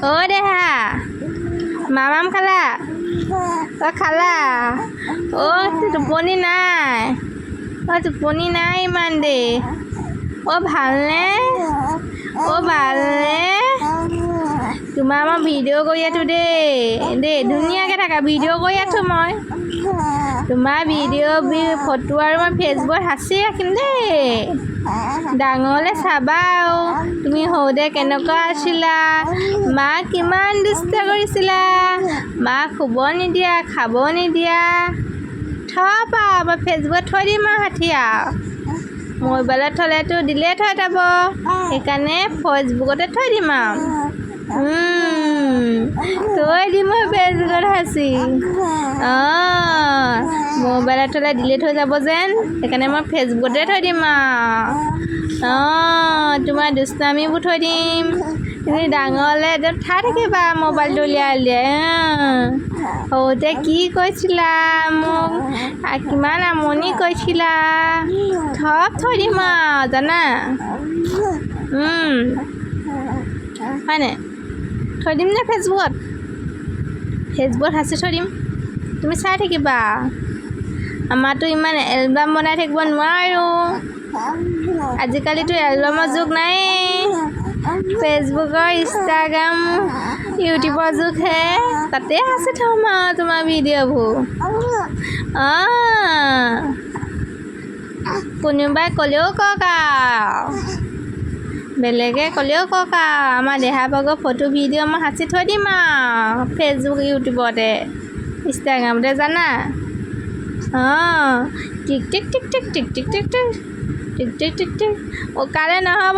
অ' দেহা মামাম খালা তই খালা অ' টোপনি নাই টোপনি নাই ইমান দেই ভালনে ভালনে তোমাৰ মই ভিডিঅ' কৰি আছোঁ দেই ধুনীয়াকৈ থাকা ভিডিঅ' কৰি আছোঁ মই তোমাৰ ভিডিঅ' ফটো আৰু মই ফেচবুকত সাঁচি ৰাখিম দেই ডাঙৰলৈ চাবা আৰু তুমি সৰুতে কেনেকুৱা আছিলা মাক কিমান দুষ্ট কৰিছিলা মাক শুব নিদিয়া খাব নিদিয়া থবা মই ফেচবুকত থৈ দিম আৰু ষাঠি আৰু মোবাইলত থ'লেতো ডিলেট হৈ যাব সেইকাৰণে ফেচবুকতে থৈ দিম আৰু থৈ দিম মই ফেচবুকত সাঁচি মোবাইলত থ'লে ডিলেট হৈ যাব যেন সেইকাৰণে মই ফেচবুকতে থৈ দিম আৰু তোমাৰ দুষ্টামিবোৰ থৈ দিম তুমি ডাঙৰলৈ একদম ঠাই থাকিবা মোবাইলটো উলিয়াই সৰুতে কি কৈছিলা মোক কিমান আমনি কৈছিলা চব থৈ দিম আৰু জানা হয়নে থৈ দিম নে ফেচবুকত সাঁচি থৈ দিম তুমি চাই থাকিবা আমাৰতো ইমান এলবাম বনাই থাকিব নোৱাৰোঁ আজিকালিতো এলবামৰ যুগ নাই ফেচবুকৰ ইনষ্টাগ্ৰাম ইউটিউবৰ যুগহে তাতে সাঁচি থ'ম আৰু তোমাৰ ভিডিঅ'বোৰ কোনোবাই ক'লেও কওক আৰু বেলেগে ক'লেও কওক আৰু আমাৰ দেহা ভাগৰ ফটো ভিডিঅ' মই সাঁচি থৈ দিম আৰু ফেচবুক ইউটিউবতে ইনষ্টাগ্ৰামতে জানা টিক টিক টিক টিক টিক টিক টিক টিক টিক টিক টিক টিক উকালে নহ'ব